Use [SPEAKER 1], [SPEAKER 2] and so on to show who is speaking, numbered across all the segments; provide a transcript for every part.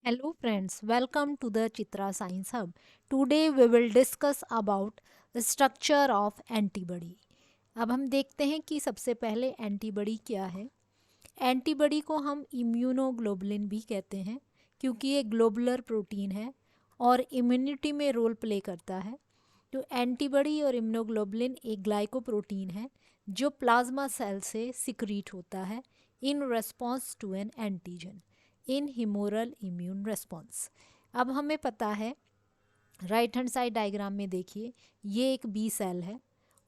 [SPEAKER 1] Hello friends, welcome to the Chitra Science Hub. Today we will discuss about the structure of antibody. अब हम देखते हैं कि सबसे पहले एंटीबॉडी क्या है। एंटीबॉडी को हम इम्यूनोग्लोबुलिन भी कहते हैं क्योंकि ये ग्लोबुलर प्रोटीन है और इम्यूनिटी में रोल प्ले करता है। तो एंटीबॉडी और इम्यूनोग्लोबुलिन एक ग्लाइकोप्रोटीन है जो प्लाज्मा सेल से सिक्रीट होता है in response to an antigen in humoral immune response. अब हमें पता है, राइट हैंड साइड डायग्राम में देखिए, ये एक बी सेल है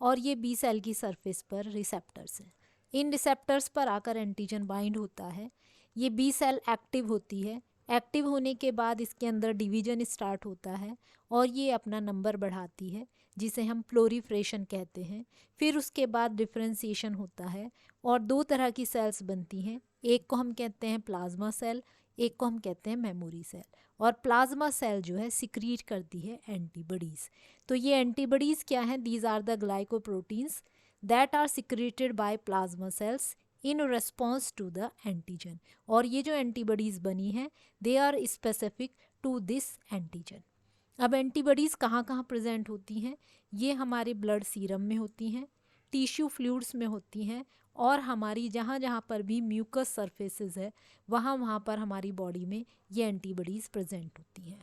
[SPEAKER 1] और ये बी सेल की सरफेस पर रिसेप्टर्स हैं। इन रिसेप्टर्स पर आकर एंटीजन बाइंड होता है। ये बी सेल एक्टिव होती है। एक्टिव होने के बाद इसके अंदर डिवीजन स्टार्ट होता है और ये अपना नंबर बढ़ाती है जिसे हम प्लोरीफ्रेशन कहते हैं। फिर उसके बाद डिफरेंशिएशन होता है और दो तरह की सेल्स बनती हैं। एक को हम कहते हैं प्लाज्मा सेल, एक को हम कहते हैं मेमोरी सेल। और प्लाज्मा सेल जो है सिक्रीट करती है एंटीबॉडीज़। तो ये एंटीबॉडीज़ क्या हैं? These are the glycoproteins that are secreted by plasma cells in response to the antigen. और ये जो एंटीबॉडीज़ बनी हैं they are specific to this antigen. अब एंटीबॉडीज़ कहाँ कहाँ प्रेजेंट होती हैं? ये हमारे ब्लड सीरम में होती हैं, टिश्यू फ्लूइड्स में होती हैं और हमारी जहाँ जहाँ पर भी म्यूकस सरफेसेस है वहाँ वहाँ पर हमारी बॉडी में ये एंटीबॉडीज़ प्रेजेंट होती हैं।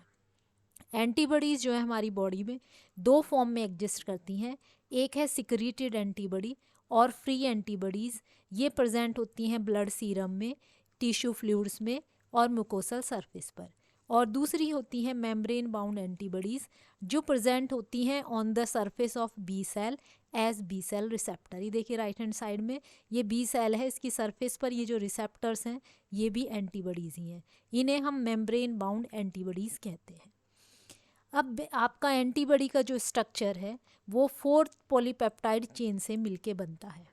[SPEAKER 1] एंटीबॉडीज़ जो है हमारी बॉडी में दो फॉर्म में एग्जिस्ट करती हैं। एक है सिक्रीटेड एंटीबॉडी और फ्री एंटीबॉडीज़। ये प्रेजेंट होती हैं ब्लड सीरम में, टिश्यू फ्लूइड्स में और म्यूकोसल सरफेस पर। और दूसरी होती है मेम्ब्रेन बाउंड एंटीबॉडीज़ जो प्रेजेंट होती हैं on the surface of B cell as B cell receptor. ये देखिए राइट हैंड साइड में ये बी सेल है, इसकी सरफेस पर ये जो रिसेप्टर्स हैं ये भी एंटीबॉडीज़ ही हैं। इन्हें हम मेम्ब्रेन बाउंड एंटीबॉडीज़ कहते हैं। अब आपका एंटीबॉडी का जो स्ट्रक्चर है वो 4th पॉलीपेप्टाइड चेन से मिलके बनता है।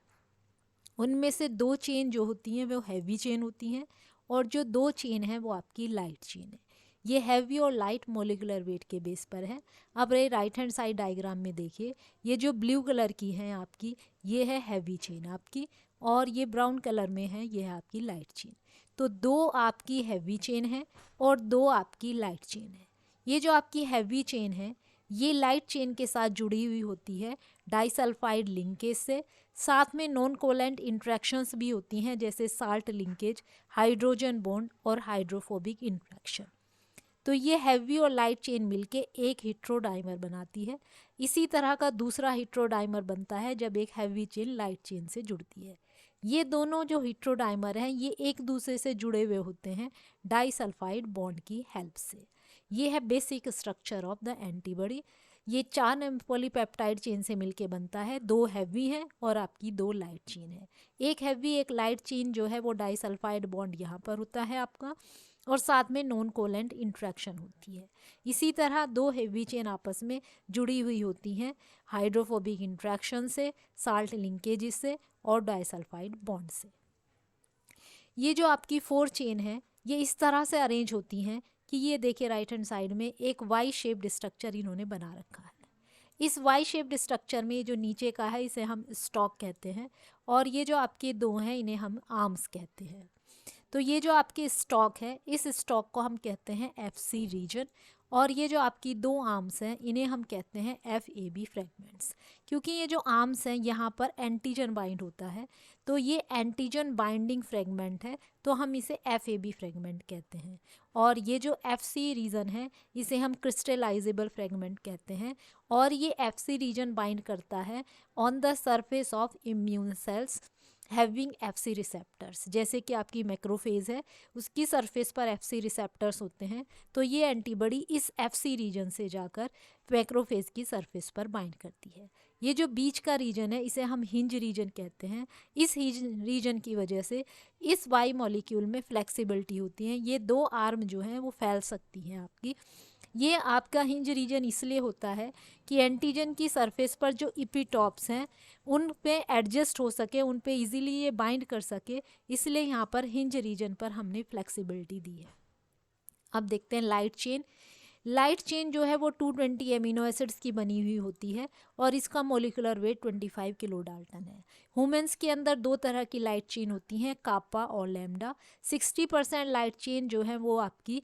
[SPEAKER 1] उनमें से 2 चेन जो होती हैं वो हैवी चेन होती हैं और जो 2 चेन है वो आपकी लाइट चेन है। ये हैवी और लाइट मोलिकुलर वेट के बेस पर है। अब ये राइट हैंड साइड डायग्राम में देखिए, ये जो ब्लू कलर की है आपकी, ये है हैवी चेन आपकी, और ये ब्राउन कलर में है, ये है आपकी लाइट चेन। तो 2 आपकी हैवी चेन है और 2 आपकी लाइट चेन है। ये जो आपकी हैवी चेन है ये लाइट चेन के साथ जुड़ी हुई होती है डाइसल्फाइड लिंकेज से। साथ में नॉन कोवेलेंट इंट्रैक्शंस भी होती हैं जैसे साल्ट लिंकेज, हाइड्रोजन बॉन्ड और हाइड्रोफोबिक इंट्रैक्शन। तो ये हैवी और लाइट चेन मिलके एक हिट्रोडाइमर बनाती है। इसी तरह का दूसरा हिट्रोडाइमर बनता है जब एक हैवी चेन लाइट चेन से जुड़ती है। ये दोनों जो हिट्रोडाइमर हैं ये एक दूसरे से जुड़े हुए होते हैं डाइसल्फाइड बॉन्ड की हेल्प से। ये है basic structure of the antibody. ये 4 पॉलीपेप्टाइड चेन से मिलके बनता है। 2 हैवी हैं और आपकी 2 लाइट चेन है। एक हैवी एक लाइट चेन जो है वो डाइसल्फाइड बॉन्ड यहाँ पर होता है आपका, और साथ में नॉन कोवेलेंट इंट्रैक्शन होती है। इसी तरह 2 हेवी चेन आपस में जुड़ी हुई होती हैं हाइड्रोफोबिक इंट्रैक्शन से, साल्ट लिंकेज से और डाइसल्फाइड बॉन्ड से। ये जो आपकी 4 चेन है ये इस तरह से अरेंज होती हैं कि ये देखिए राइट हैंड साइड में एक वाई शेप्ड स्ट्रक्चर इन्होंने बना रखा है। इस वाई शेप्ड स्ट्रक्चर में जो नीचे का है इसे हम स्टॉक कहते हैं और ये जो आपके 2 हैं इन्हें हम आर्म्स कहते हैं। तो ये जो आपकी स्टॉक है इस स्टॉक को हम कहते हैं FC रीजन, और ये जो आपकी 2 आर्म्स हैं इन्हें हम कहते हैं FAB फ्रेगमेंट्स। क्योंकि ये जो आर्म्स हैं यहाँ पर एंटीजन बाइंड होता है तो ये एंटीजन बाइंडिंग फ्रेगमेंट है तो हम इसे FAB फ्रेगमेंट कहते हैं। और ये जो FC रीजन है इसे हम क्रिस्टलाइजेबल फ्रेगमेंट कहते हैं और ये FC रीजन बाइंड करता है on the surface of immune cells having FC receptors. जैसे कि आपकी मैक्रोफेज है उसकी सरफेस पर FC रिसेप्टर्स होते हैं तो ये एंटीबॉडी इस FC रीजन से जाकर मैक्रोफेज की सरफेस पर बाइंड करती है। ये जो बीच का रीजन है इसे हम हिंज रीजन कहते हैं। इस रीजन की वजह से इस वाई मॉलिक्यूल में फ्लेक्सिबिलिटी होती है। ये 2 आर्म जो हैं वो फैल सकती हैं आपकी। ये आपका हिंज रीजन इसलिए होता है कि एंटीजन की सरफेस पर जो इपीटॉप्स हैं उन पे एडजस्ट हो सके, उन पे इजीली ये बाइंड कर सके, इसलिए यहाँ पर हिंज रीजन पर हमने फ्लेक्सिबिलिटी दी है। अब देखते हैं लाइट चेन। लाइट चेन जो है वो 220 एमिनो एसिड्स की बनी हुई होती है और इसका मोलिकुलर वेट 25 किलो डाल्टन है। ह्यूमंस के अंदर दो तरह की लाइट चेन होती हैं, कापा और लैम्डा। 60% लाइट चेन जो है वो आपकी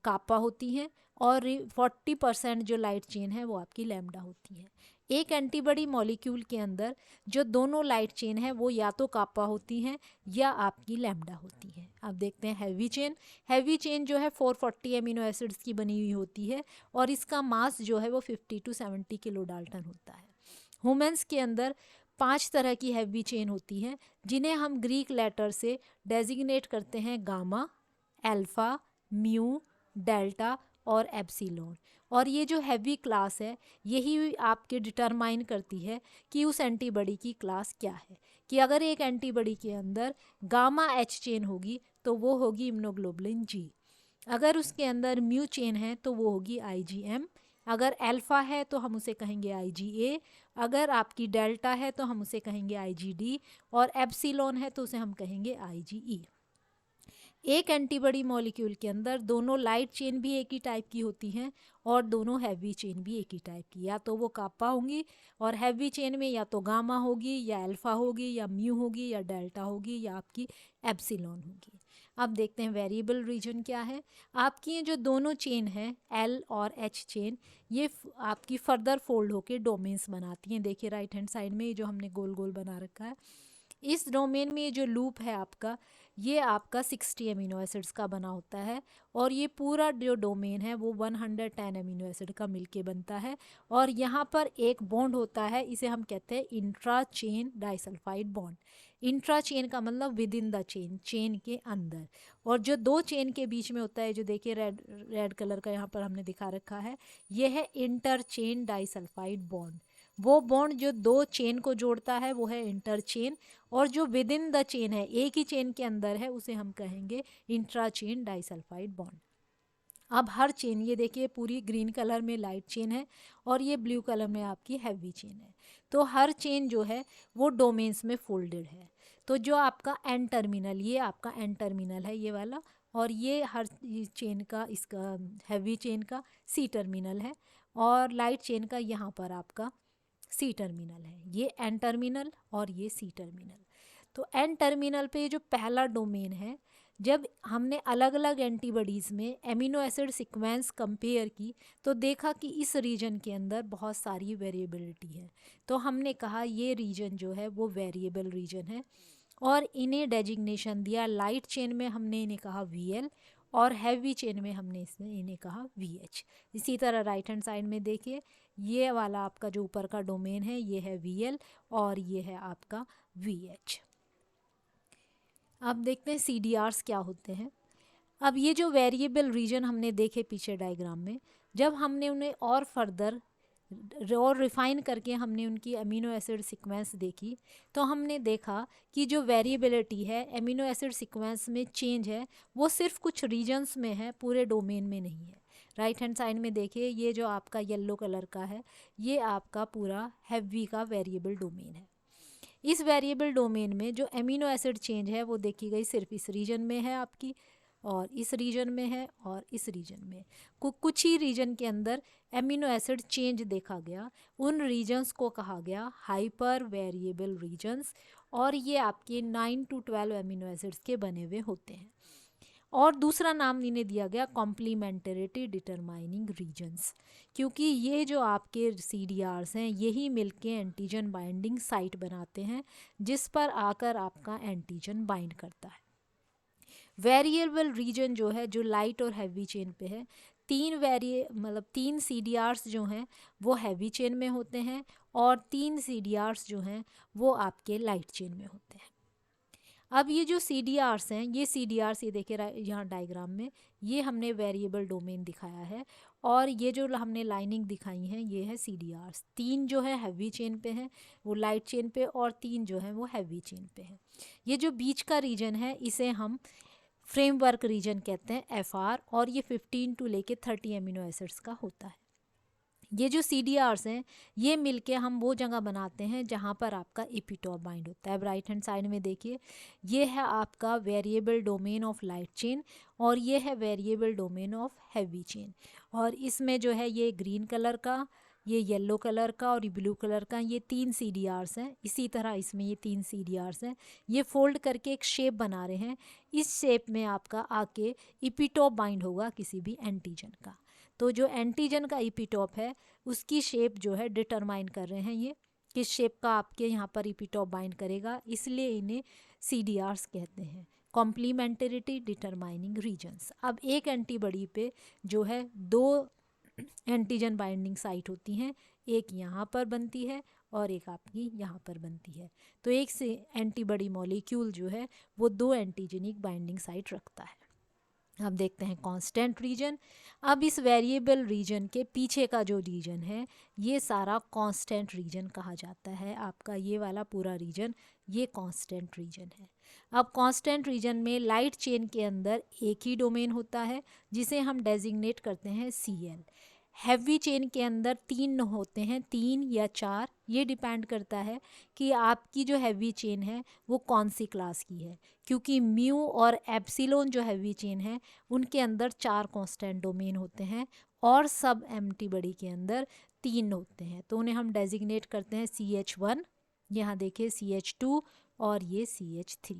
[SPEAKER 1] कापा होती हैं और 40% जो लाइट चेन है वो आपकी लैम्डा होती है। एक एंटीबॉडी मॉलिक्यूल के अंदर जो दोनों लाइट चेन है वो या तो कापा होती हैं या आपकी लैम्डा होती है। अब देखते हैं हैवी चेन। हैवी चेन जो है 440 एमिनो एसिड्स की बनी हुई होती है और इसका मास जो है वो 50 to 70 किलो डाल्टन होता है। ह्यूमंस के अंदर 5 तरह की हैवी चेन होती हैं जिन्हें हम ग्रीक लेटर से डेजिग्नेट करते हैं, गामा, अल्फ़ा, म्यू, डेल्टा और एप्सिलॉन। और ये जो हैवी क्लास है यही आपके डिटरमाइन करती है कि उस एंटीबॉडी की क्लास क्या है। कि अगर एक एंटीबॉडी के अंदर गामा एच चेन होगी तो वो होगी इम्यूनोग्लोबुलिन जी। अगर उसके अंदर म्यू चेन है तो वो होगी IgM। अगर अल्फ़ा है तो हम उसे कहेंगे IgA। अगर आपकी डेल्टा है तो हम उसे कहेंगे IgD और एप्सिलॉन है तो उसे हम कहेंगे IgE। एक एंटीबॉडी मॉलिक्यूल के अंदर दोनों लाइट चेन भी एक ही टाइप की होती हैं और दोनों हैवी चेन भी एक ही टाइप की, या तो वो कापा होंगी और हैवी चेन में या तो गामा होगी या अल्फ़ा होगी या म्यू होगी या डेल्टा होगी या आपकी एप्सिलॉन होगी। अब देखते हैं वेरिएबल रीजन क्या है। आपकी ये जो दोनों चेन है L और H चेन, ये आपकी फर्दर फोल्ड होके डोमेन्स बनाती हैं। देखिए राइट हैंड साइड में ये जो हमने गोल गोल बना रखा है, इस डोमेन में ये जो लूप है आपका, ये आपका 60 एमिनो एसिड्स का बना होता है और ये पूरा जो डोमेन है वो 110 एमिनो एसिड का मिलके बनता है। और यहाँ पर एक बॉन्ड होता है, इसे हम कहते हैं intra chain disulphide bond. Intra chain का मतलब with in the chain, chain के अंदर। और जो दो चेन के बीच में होता है, जो देखिए रेड कलर का यहाँ पर हमने दिखा रखा है, ये है इंटर चेन डाइसल्फाइड बॉन्ड। वो बॉन्ड जो दो चेन को जोड़ता है वो है इंटर चेन, और जो विद इन द चेन है, एक ही चेन के अंदर है, उसे हम कहेंगे इंट्रा चेन डाइसल्फाइड बॉन्ड। अब हर चेन, ये देखिए पूरी ग्रीन कलर में लाइट चेन है और ये ब्लू कलर में आपकी हैवी चेन है। तो हर चेन जो है वो डोमेन्स में फोल्डेड है। तो जो आपका एन टर्मिनल, ये आपका एन टर्मिनल है ये वाला, और ये हर चेन का, इसका हैवी चेन का सी टर्मिनल है और लाइट चेन का यहाँ पर आपका सी टर्मिनल है। ये एन टर्मिनल और ये सी टर्मिनल। तो एन टर्मिनल पे जो पहला डोमेन है, जब हमने अलग अलग एंटीबॉडीज़ में एमिनो एसिड सीक्वेंस कंपेयर की तो देखा कि इस रीजन के अंदर बहुत सारी वेरिएबिलिटी है। तो हमने कहा ये रीजन जो है वो वेरिएबल रीजन है और इन्हें डेजिग्नेशन दिया। लाइट चेन में हमने इन्हें कहा VL और हैवी चेन में हमने इन्हें कहा VH। इसी तरह राइट हैंड साइड में देखिए, ये वाला आपका जो ऊपर का डोमेन है ये है VL और ये है आपका VH। अब देखते हैं CDRs क्या होते हैं। अब ये जो वेरिएबल रीजन हमने देखे पीछे डायग्राम में, जब हमने उन्हें और फर्दर और रिफ़ाइन करके हमने उनकी अमीनो एसिड सीक्वेंस देखी तो हमने देखा कि जो वेरिएबिलिटी है एमिनो एसिड सीक्वेंस में चेंज है वो सिर्फ कुछ रीजन्स में है, पूरे डोमेन में नहीं है। राइट हैंड साइड में देखिए, ये जो आपका येलो कलर का है ये आपका पूरा हैवी का वेरिएबल डोमेन है। इस वेरिएबल डोमेन में जो एमिनो एसिड चेंज है वो देखी गई सिर्फ इस रीजन में है आपकी, और इस रीजन में है और इस रीजन में। कुछ ही रीजन के अंदर एमिनो एसिड चेंज देखा गया, उन रीजन्स को कहा गया हाइपर वेरिएबल रीजन्स, और ये आपके 9 to 12 एमिनो एसिड्स के बने हुए होते हैं। और दूसरा नाम इन्हें दिया गया कॉम्प्लीमेंटरिटी डिटरमाइनिंग रीजन्स, क्योंकि ये जो आपके CDRs हैं यही मिलके एंटीजन बाइंडिंग साइट बनाते हैं जिस पर आकर आपका एंटीजन बाइंड करता है। वेरिएबल रीजन जो है, जो लाइट और हैवी चेन पे है, तीन CDRs जो हैं वो हैवी चेन में होते हैं और 3 CDRs जो हैं वो आपके लाइट चेन में होते हैं। अब ये जो CDRs हैं, ये CDRs, ये देखिए यहाँ डायग्राम में ये हमने वेरिएबल डोमेन दिखाया है और ये जो हमने लाइनिंग दिखाई हैं ये है CDRs। 3 जो है हैवी चेन पे हैं वो लाइट चेन पे, और 3 जो हैं वो हैवी चेन पे हैं। ये जो बीच का रीजन है इसे हम फ्रेमवर्क रीजन कहते हैं FR, और ये 15 to लेके 30 एमिनो एसिड्स का होता है। ये जो CDRs हैं ये मिलके हम वो जगह बनाते हैं जहाँ पर आपका एपिटोप बाइंड होता है। अब राइट हैंड साइड में देखिए, ये है आपका variable domain of light chain और ये है variable domain of heavy chain. और इसमें जो है ये ग्रीन कलर का, ये येलो कलर का और ये ब्लू कलर का, ये 3 CDRs हैं। इसी तरह इसमें ये 3 CDRs हैं। ये फोल्ड करके एक शेप बना रहे हैं। इस शेप में आपका आके एपिटोप बाइंड होगा किसी भी एंटीजन का। तो जो एंटीजन का एपिटोप है उसकी शेप जो है डिटरमाइन कर रहे हैं ये, किस शेप का आपके यहाँ पर एपिटोप बाइंड करेगा, इसलिए इन्हें CDRs कहते हैं, कॉम्प्लीमेंटरिटी डिटरमाइनिंग रीजन्स। अब एक एंटीबॉडी पे जो है 2 एंटीजन बाइंडिंग साइट होती हैं, एक यहाँ पर बनती है और एक आपकी यहाँ पर बनती है। तो एक से एंटीबॉडी मॉलिक्यूल जो है वो 2 एंटीजेनिक बाइंडिंग साइट रखता है। अब देखते हैं कांस्टेंट रीजन। अब इस वेरिएबल रीजन के पीछे का जो रीजन है ये सारा कांस्टेंट रीजन कहा जाता है। आपका ये वाला पूरा रीजन ये कांस्टेंट रीजन है। अब कांस्टेंट रीजन में लाइट चेन के अंदर एक ही डोमेन होता है जिसे हम डेजिग्नेट करते हैं Cl। हैवी चेन के अंदर 3 होते हैं, 3 या 4, ये डिपेंड करता है कि आपकी जो हैवी चेन है वो कौन सी क्लास की है, क्योंकि म्यू और एप्सिलॉन जो हैवी चेन है उनके अंदर 4 कांस्टेंट डोमेन होते हैं और सब एंटीबॉडी के अंदर 3 होते हैं। तो उन्हें हम डेजिग्नेट करते हैं CH1, यहाँ देखिए CH2 और ये CH3।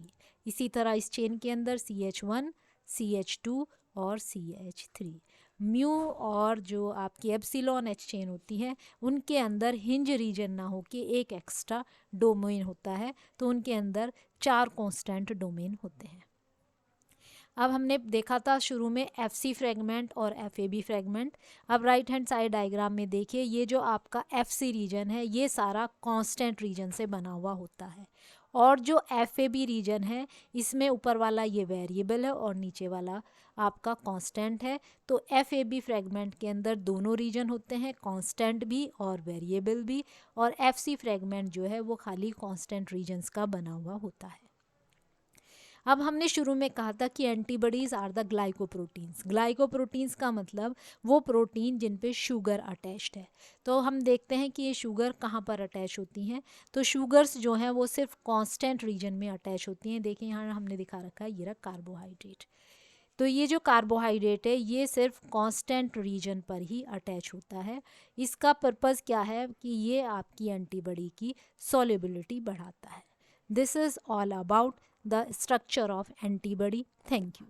[SPEAKER 1] इसी तरह इस चेन के अंदर CH1, CH2 और CH3। म्यू और जो आपकी एप्सिलॉन H चेन होती है उनके अंदर हिंज रीजन ना हो के एक एक्स्ट्रा डोमेन होता है, तो उनके अंदर 4 कांस्टेंट डोमेन होते हैं। अब हमने देखा था शुरू में FC फ्रेगमेंट और FAB फ्रेगमेंट। अब राइट हैंड साइड डायग्राम में देखिए, ये जो आपका FC रीजन है ये सारा कांस्टेंट रीजन से बना हुआ होता है और जो FAB रीजन है इसमें ऊपर वाला ये वेरिएबल है और नीचे वाला आपका कांस्टेंट है। तो FAB फ्रेगमेंट के अंदर दोनों रीजन होते हैं, कांस्टेंट भी और वेरिएबल भी, और FC फ्रेगमेंट जो है वो खाली कांस्टेंट रीजन्स का बना हुआ होता है। अब हमने शुरू में कहा था कि antibodies are the glycoproteins. Glycoproteins का मतलब वो प्रोटीन जिन पे शुगर अटैच्ड है। तो हम देखते हैं कि ये शुगर कहाँ पर अटैच होती हैं। तो शुगर्स जो हैं वो सिर्फ कांस्टेंट रीजन में अटैच होती हैं। देखिए यहाँ हमने दिखा रखा है, ये रहा कार्बोहाइड्रेट। तो ये जो कार्बोहाइड्रेट है ये सिर्फ कांस्टेंट रीजन पर ही अटैच होता है। इसका पर्पज़ क्या है कि ये आपकी एंटीबॉडी की सॉल्युबिलिटी बढ़ाता है। This is all about the structure of antibody. Thank you.